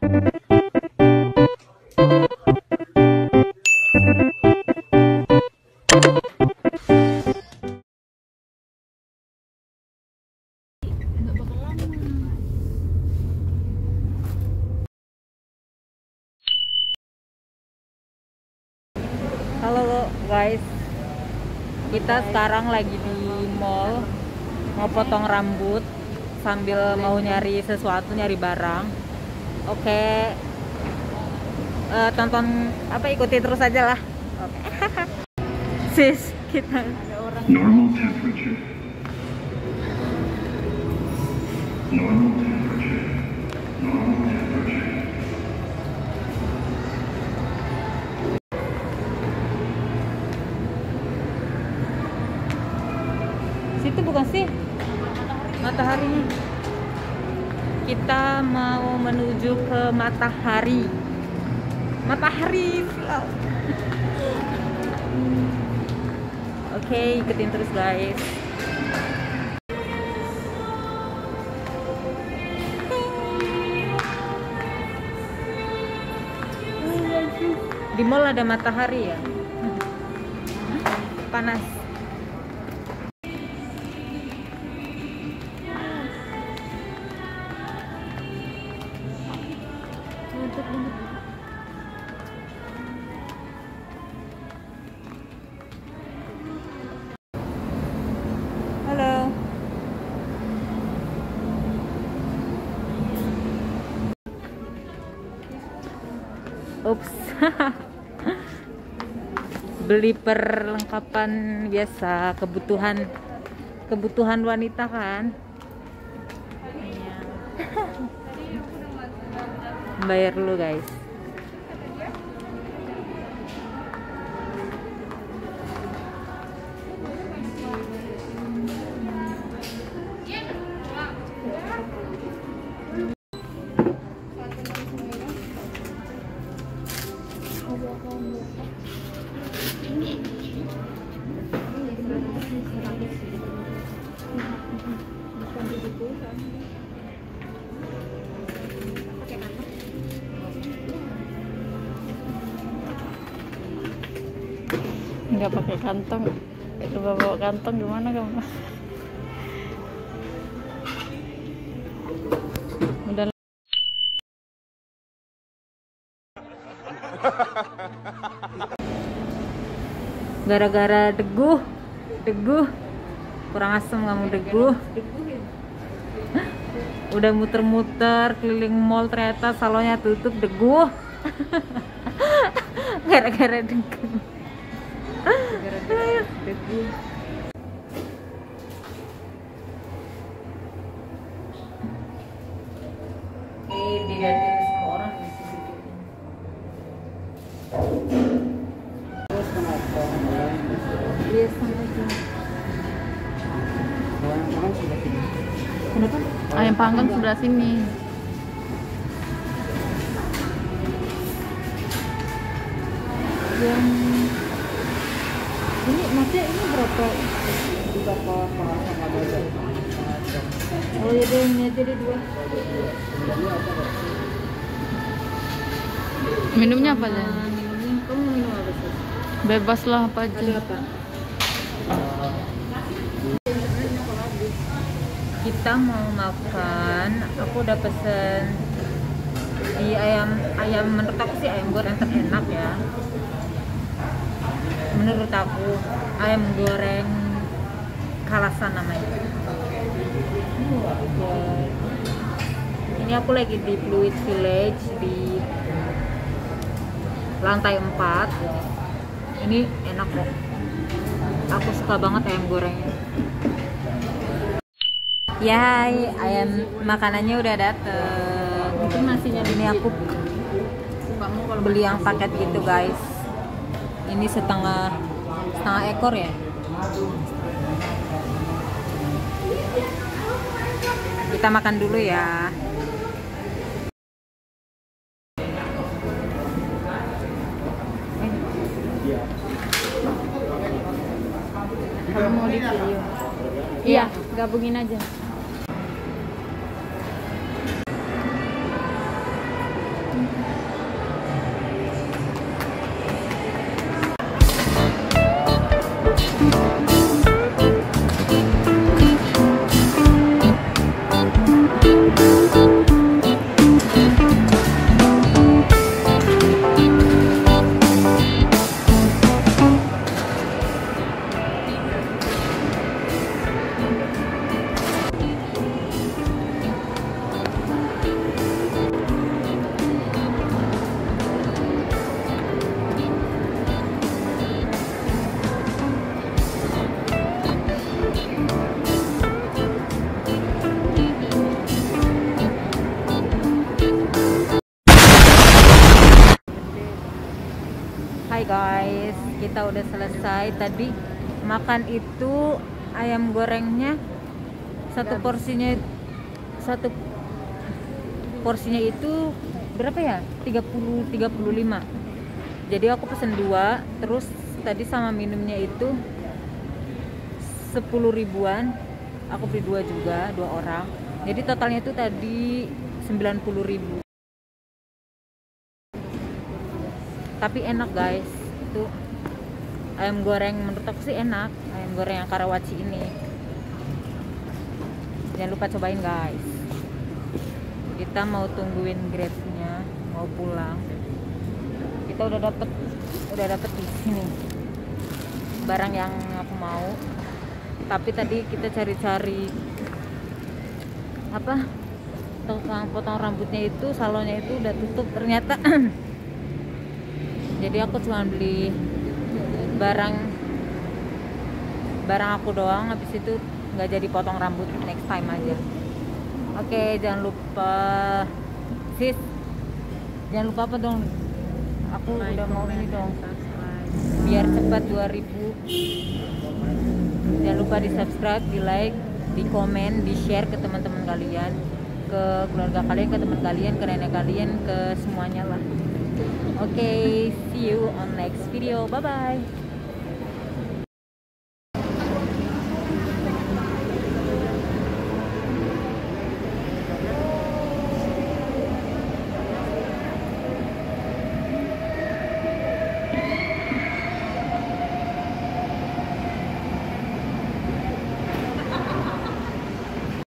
Halo guys, kita sekarang lagi di mall mau potong rambut sambil mau nyari sesuatu, nyari barang. Oke, tonton ikuti terus aja lah. Oke. Sis, kita ada orang. Normal temperature. Normal temperature. Normal temperature. Situ bukan sih mataharinya. Kita mau menuju ke matahari. Oke, ikutin terus guys. Di mall ada matahari ya. Panas. Halo. Ups. Beli perlengkapan biasa, kebutuhan wanita kan. Bayar dulu guys. Nggak pakai kantong, itu bawa kantong gimana kamu? Udah. Gara-gara deguh, kurang asem kamu deguh. Udah muter-muter keliling mall ternyata salonnya tutup, deguh. Gara-gara deguh. Dilihatin semua orang di situ. Iya, sama aja. Kenapa? Ayam panggang sebelah sini. Yang ini maksudnya ini berapa? Oh ya deh, ini aja deh 2. Minumnya apa aja? Minumnya, kamu mau minum apa sih? Bebas lah apa aja. Ada apa? Kita mau makan. Aku udah pesen di ayam menurut aku sih ayam goreng terenak ya. Menurut aku ayam goreng Kalasan namanya. Ini aku lagi di Fluid Village di lantai 4. Ini enak kok. Aku suka banget ayam gorengnya. Ya, ayam makanannya udah dateng. Mungkin nasinya Ini aku beli yang paket gitu guys. Ini setengah ekor ya. Kita makan dulu ya. Kamu mau di video? Iya, gabungin aja. guys, kita udah selesai. Tadi makan itu ayam gorengnya satu porsinya itu berapa ya? 35. Jadi aku pesen 2, terus tadi sama minumnya itu 10 ribuan. Aku beli 2 juga, 2 orang. Jadi totalnya itu tadi 90 ribu. Tapi enak guys, itu ayam goreng menurut aku sih enak, ayam goreng yang Karawaci ini. Jangan lupa cobain guys. Kita mau tungguin Grabnya mau pulang. Kita udah dapet di sini barang yang aku mau. Tapi tadi kita cari-cari apa, tukang potong rambutnya itu, salonnya itu udah tutup ternyata. Jadi aku cuma beli barang aku doang, habis itu nggak jadi potong rambut, next time aja. Oke, jangan lupa sis, jangan lupa apa dong, aku udah mau ini dong biar cepat 2000. Jangan lupa di subscribe, di like, di komen, di share ke teman-teman kalian, ke keluarga kalian, ke teman kalian, ke nenek kalian, ke semuanya lah. Oke, see you on next video. Bye bye.